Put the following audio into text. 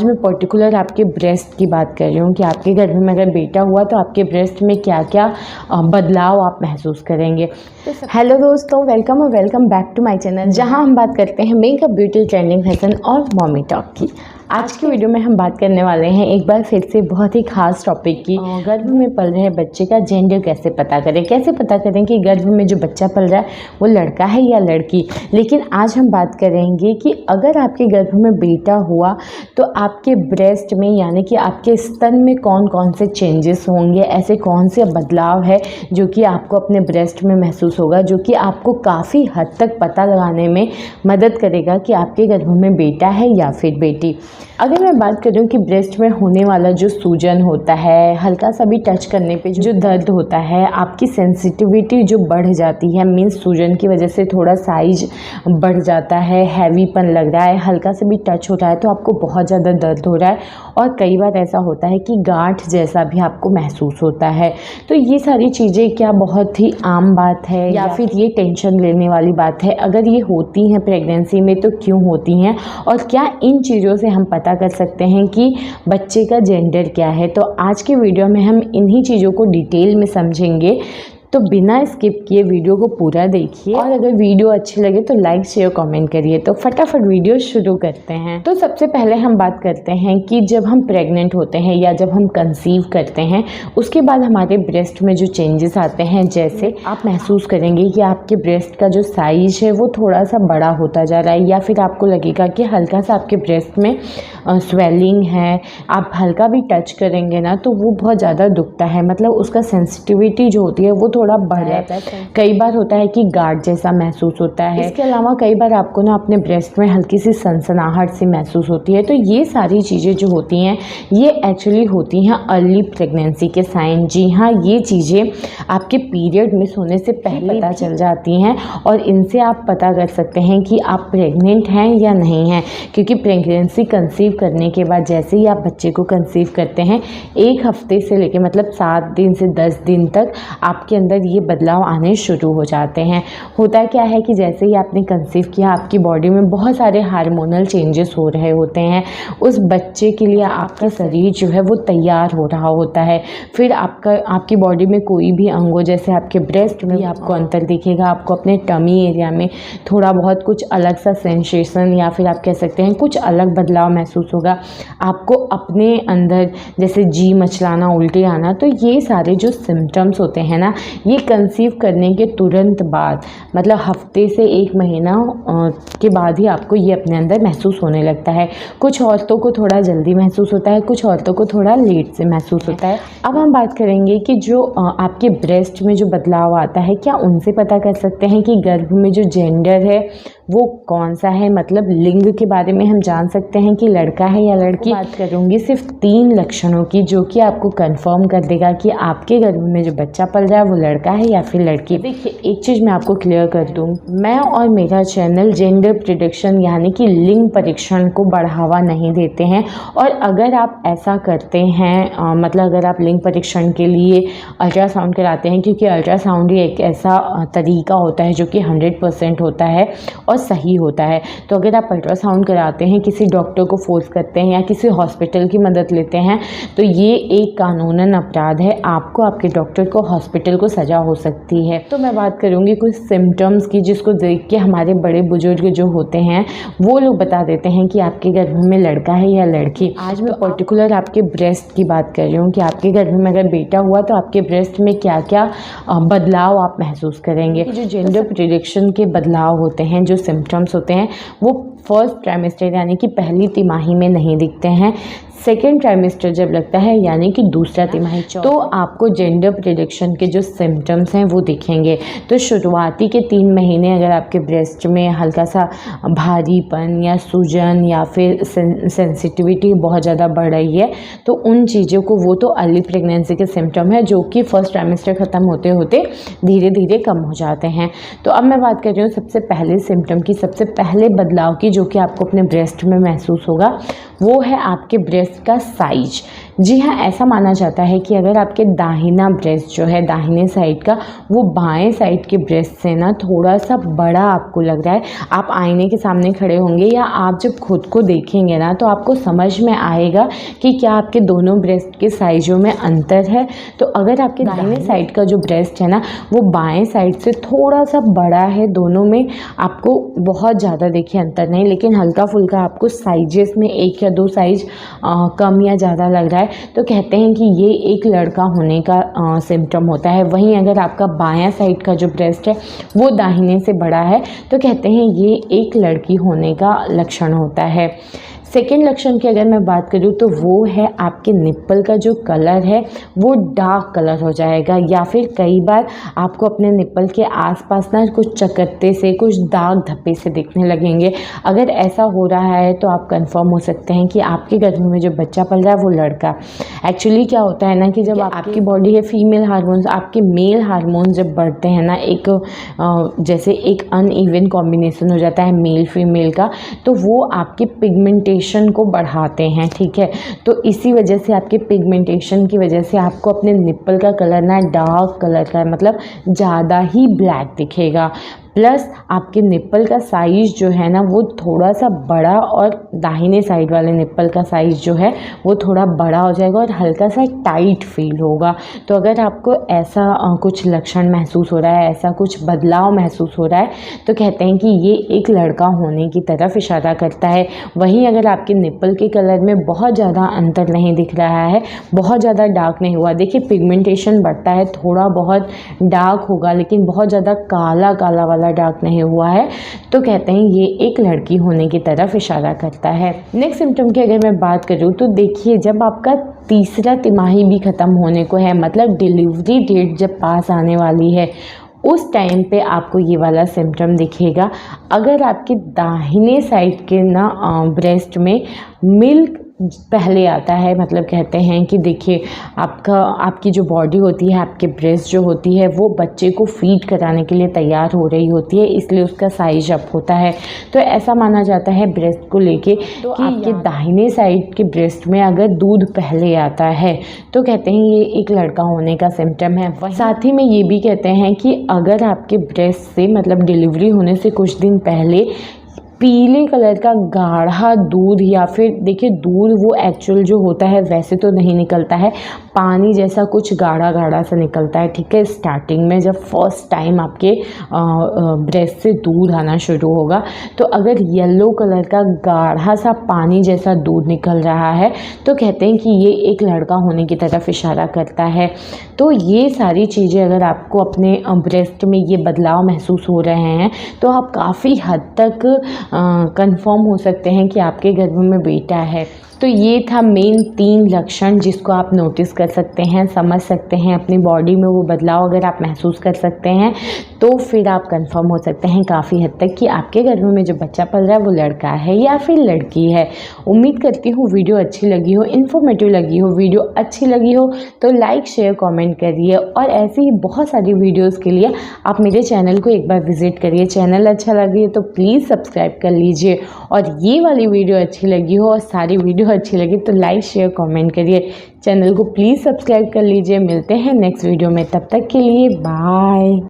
आज मैं पर्टिकुलर आपके ब्रेस्ट की बात कर रही हूँ कि आपके घर में अगर बेटा हुआ तो आपके ब्रेस्ट में क्या क्या बदलाव आप महसूस करेंगे। हेलो दोस्तों, welcome back to my channel, जहाँ हम बात करते हैं मेकअप, ब्यूटी, ट्रेंडिंग, फैशन और मॉमी टॉक की। आज की वीडियो में हम बात करने वाले हैं एक बार फिर से बहुत ही खास टॉपिक की, गर्भ में पल रहे बच्चे का जेंडर कैसे पता करें कि गर्भ में जो बच्चा पल रहा है वो लड़का है या लड़की। लेकिन आज हम बात करेंगे कि अगर आपके गर्भ में बेटा हुआ तो आपके ब्रेस्ट में यानी कि आपके स्तन में कौन कौन से चेंजेस होंगे, ऐसे कौन से बदलाव है जो कि आपको अपने ब्रेस्ट में महसूस होगा, जो कि आपको काफ़ी हद तक पता लगाने में मदद करेगा कि आपके गर्भ में बेटा है या फिर बेटी। अगर मैं बात करूं कि ब्रेस्ट में होने वाला जो सूजन होता है, हल्का सा भी टच करने पे जो दर्द होता है, आपकी सेंसिटिविटी जो बढ़ जाती है, मीन्स सूजन की वजह से थोड़ा साइज बढ़ जाता है, हैवीपन लग रहा है, हल्का सा भी टच हो रहा है तो आपको बहुत ज़्यादा दर्द हो रहा है और कई बार ऐसा होता है कि गांठ जैसा भी आपको महसूस होता है। तो ये सारी चीज़ें क्या बहुत ही आम बात है या फिर ये टेंशन लेने वाली बात है? अगर ये होती हैं प्रेगनेंसी में तो क्यों होती हैं और क्या इन चीज़ों से हम पता कर सकते हैं कि बच्चे का जेंडर क्या है? तो आज के वीडियो में हम इन्हीं चीज़ों को डिटेल में समझेंगे, तो बिना स्किप किए वीडियो को पूरा देखिए और अगर वीडियो अच्छी लगे तो लाइक शेयर कमेंट करिए। तो फटाफट वीडियो शुरू करते हैं। तो सबसे पहले हम बात करते हैं कि जब हम प्रेग्नेंट होते हैं या जब हम कंसीव करते हैं उसके बाद हमारे ब्रेस्ट में जो चेंजेस आते हैं, जैसे आप महसूस करेंगे कि आपके ब्रेस्ट का जो साइज है वो थोड़ा सा बड़ा होता जा रहा है या फिर आपको लगेगा कि हल्का सा आपके ब्रेस्ट में स्वेलिंग है। आप हल्का भी टच करेंगे ना तो वो बहुत ज़्यादा दुखता है, मतलब उसका सेंसिटिविटी जो होती है वो थोड़ा बढ़ जाता है। कई बार होता है कि गार्ड जैसा महसूस होता है। इसके अलावा कई बार आपको ना अपने ब्रेस्ट में हल्की सी सनसनाहट सी महसूस होती है। तो ये सारी चीज़ें जो होती हैं ये एक्चुअली होती हैं अर्ली प्रेगनेंसी के साइन। जी हाँ, ये चीज़ें आपके पीरियड मिस होने से पहले पता चल जाती हैं और इनसे आप पता कर सकते हैं कि आप प्रेग्नेंट हैं या नहीं हैं, क्योंकि प्रेगनेंसी कंसीव करने के बाद जैसे ही आप बच्चे को कंसीव करते हैं 1 हफ्ते से लेकर मतलब 7 दिन से 10 दिन तक आपके अंदर ये बदलाव आने शुरू हो जाते हैं। होता क्या है कि जैसे ही आपने कंसीव किया आपकी बॉडी में बहुत सारे हार्मोनल चेंजेस हो रहे होते हैं। उस बच्चे के लिए आपका शरीर जो है वो तैयार हो रहा होता है। फिर आपकी बॉडी में कोई भी अंगों, जैसे आपके ब्रेस्ट में आपको अंतर दिखेगा, आपको अपने टमी एरिया में थोड़ा बहुत कुछ अलग सा सेंसेशन या फिर आप कह सकते हैं कुछ अलग बदलाव महसूस होगा। आपको अपने अंदर जैसे जी मचलाना, उल्टी आना, तो ये सारे जो सिम्टम्स होते हैं ना ये कंसीव करने के तुरंत बाद मतलब हफ्ते से 1 महीना के बाद ही आपको ये अपने अंदर महसूस होने लगता है। कुछ औरतों को थोड़ा जल्दी महसूस होता है, कुछ औरतों को थोड़ा लेट से महसूस होता है। अब हम बात करेंगे कि जो आपके ब्रेस्ट में जो बदलाव आता है क्या उनसे पता कर सकते हैं कि गर्भ में जो जेंडर है वो कौन सा है, मतलब लिंग के बारे में हम जान सकते हैं कि लड़का है या लड़की। बात करूँगी सिर्फ 3 लक्षणों की जो कि आपको कंफर्म कर देगा कि आपके गर्भ में जो बच्चा पल रहा है वो लड़का है या फिर लड़की। देखिए, एक चीज़ मैं आपको क्लियर कर दूँ, मैं और मेरा चैनल जेंडर प्रेडिक्शन यानी कि लिंग परीक्षण को बढ़ावा नहीं देते हैं। और अगर आप ऐसा करते हैं मतलब अगर आप लिंग परीक्षण के लिए अल्ट्रासाउंड कराते हैं, क्योंकि अल्ट्रासाउंड ही एक ऐसा तरीका होता है जो कि 100% होता है और सही होता है। तो अगर आप अल्ट्रासाउंड कराते हैं, किसी डॉक्टर को फोर्स करते हैं या किसी हॉस्पिटल की मदद लेते हैं तो ये एक कानूनन अपराध है। आपको, आपके डॉक्टर को, हॉस्पिटल को सजा हो सकती है। तो मैं बात करूँगी कुछ सिम्टम्स की जिसको देख के हमारे बड़े बुजुर्ग जो होते हैं वो लोग बता देते हैं कि आपके गर्भ में लड़का है या लड़की। आज मैं पर्टिकुलर आपके ब्रेस्ट की बात कर रही हूँ कि आपके गर्भ में अगर बेटा हुआ तो आपके ब्रेस्ट में क्या क्या बदलाव आप महसूस करेंगे। जो जेंडर प्रेडिक्शन के बदलाव होते हैं, जो सिम्टम्स होते हैं वो फर्स्ट ट्राइमेस्टर यानी कि पहली तिमाही में नहीं दिखते हैं। सेकेंड ट्राइमेस्टर जब लगता है यानी कि दूसरा तिमाही, तो आपको जेंडर प्रेडिक्शन के जो सिम्टम्स हैं वो दिखेंगे। तो शुरुआती के 3 महीने अगर आपके ब्रेस्ट में हल्का सा भारीपन या सूजन या फिर सेंसिटिविटी बहुत ज़्यादा बढ़ रही है तो उन चीज़ों को, वो तो अर्ली प्रेगनेंसी के सिम्टम है जो कि फर्स्ट ट्राइमेस्टर ख़त्म होते होते धीरे धीरे कम हो जाते हैं। तो अब मैं बात कर रही हूँ सबसे पहले सिम्टम की, सबसे पहले बदलाव की जो कि आपको अपने ब्रेस्ट में महसूस होगा, वो है आपके ब्रेस्ट का साइज। जी हाँ, ऐसा माना जाता है कि अगर आपके दाहिना ब्रेस्ट जो है दाहिने साइड का, वो बाएं साइड के ब्रेस्ट से ना थोड़ा सा बड़ा आपको लग रहा है, आप आईने के सामने खड़े होंगे या आप जब खुद को देखेंगे ना तो आपको समझ में आएगा कि क्या आपके दोनों ब्रेस्ट के साइज़ों में अंतर है। तो अगर आपके दाहिने साइड का जो ब्रेस्ट है ना वो बाएं साइड से थोड़ा सा बड़ा है, दोनों में आपको बहुत ज़्यादा देखिए अंतर नहीं, लेकिन हल्का फुल्का आपको साइजेस में 1 या 2 साइज कम या ज़्यादा लग रहा है, तो कहते हैं कि ये एक लड़का होने का सिम्टम होता है। वहीं अगर आपका बायां साइड का जो ब्रेस्ट है वो दाहिने से बड़ा है तो कहते हैं ये एक लड़की होने का लक्षण होता है। सेकेंड लक्षण की अगर मैं बात करूँ तो वो है आपके निप्पल का जो कलर है वो डार्क कलर हो जाएगा, या फिर कई बार आपको अपने निप्पल के आसपास ना कुछ चकत्ते से, कुछ दाग धब्बे से दिखने लगेंगे। अगर ऐसा हो रहा है तो आप कंफर्म हो सकते हैं कि आपके गर्भ में जो बच्चा पल रहा है वो लड़का। एक्चुअली क्या होता है ना कि जब आपकी बॉडी है फीमेल हार्मोन्स, आपके मेल हार्मोन्स जब बढ़ते हैं ना, एक जैसे एक अनइवन कॉम्बिनेशन हो जाता है मेल फीमेल का, तो वो आपकी पिगमेंटेशन को बढ़ाते हैं, ठीक है। तो इसी वजह से आपके पिगमेंटेशन की वजह से आपको अपने निप्पल का कलर ना डार्क कलर का, मतलब ज़्यादा ही ब्लैक दिखेगा। प्लस आपके निप्पल का साइज़ जो है ना वो थोड़ा सा बड़ा, और दाहिने साइड वाले निप्पल का साइज़ जो है वो थोड़ा बड़ा हो जाएगा और हल्का सा टाइट फील होगा। तो अगर आपको ऐसा कुछ लक्षण महसूस हो रहा है, ऐसा कुछ बदलाव महसूस हो रहा है, तो कहते हैं कि ये एक लड़का होने की तरफ इशारा करता है। वहीं अगर आपके निप्पल के कलर में बहुत ज़्यादा अंतर नहीं दिख रहा है, बहुत ज़्यादा डार्क नहीं हुआ, देखिए पिगमेंटेशन बढ़ता है, थोड़ा बहुत डार्क होगा लेकिन बहुत ज़्यादा काला काला वाला डार्क नहीं हुआ है, तो कहते हैं ये एक लड़की होने की तरफ इशारा करता है। नेक्स्ट सिम्टम की अगर मैं बात करूँ तो देखिए, जब आपका तीसरा तिमाही भी ख़त्म होने को है, मतलब डिलीवरी डेट जब पास आने वाली है, उस टाइम पे आपको ये वाला सिम्टम दिखेगा। अगर आपके दाहिने साइड के ना ब्रेस्ट में मिल्क पहले आता है, मतलब कहते हैं कि देखिए आपकी जो बॉडी होती है, आपके ब्रेस्ट जो होती है वो बच्चे को फीड कराने के लिए तैयार हो रही होती है, इसलिए उसका साइज अप होता है। तो ऐसा माना जाता है ब्रेस्ट को लेके तो आपके दाहिने साइड के ब्रेस्ट में अगर दूध पहले आता है तो कहते हैं ये एक लड़का होने का सिम्टम है। साथ ही में ये भी कहते हैं कि अगर आपके ब्रेस्ट से, मतलब डिलीवरी होने से कुछ दिन पहले, पीले कलर का गाढ़ा दूध, या फिर देखिए दूध वो एक्चुअल जो होता है वैसे तो नहीं निकलता है, पानी जैसा कुछ गाढ़ा गाढ़ा सा निकलता है, ठीक है। स्टार्टिंग में जब फर्स्ट टाइम आपके ब्रेस्ट से दूध आना शुरू होगा, तो अगर येलो कलर का गाढ़ा सा पानी जैसा दूध निकल रहा है तो कहते हैं कि ये एक लड़का होने की तरफ इशारा करता है। तो ये सारी चीज़ें अगर आपको अपने ब्रेस्ट में ये बदलाव महसूस हो रहे हैं तो आप काफ़ी हद तक कंफर्म हो सकते हैं कि आपके गर्भ में बेटा है। तो ये था मेन 3 लक्षण जिसको आप नोटिस कर सकते हैं, समझ सकते हैं अपनी बॉडी में वो बदलाव अगर आप महसूस कर सकते हैं तो फिर आप कंफर्म हो सकते हैं काफ़ी हद तक कि आपके गर्भ में जो बच्चा पल रहा है वो लड़का है या फिर लड़की है। उम्मीद करती हूँ वीडियो अच्छी लगी हो, इन्फॉर्मेटिव लगी हो। वीडियो अच्छी लगी हो तो लाइक शेयर कमेंट करिए, और ऐसी ही बहुत सारी वीडियोज़ के लिए आप मेरे चैनल को एक बार विज़िट करिए। चैनल अच्छा लगे तो प्लीज़ सब्सक्राइब कर लीजिए, और ये वाली वीडियो अच्छी लगी हो और सारी वीडियो अच्छी लगी तो लाइक शेयर कमेंट करिए। चैनल को प्लीज़ सब्सक्राइब कर लीजिए। मिलते हैं नेक्स्ट वीडियो में, तब तक के लिए बाय।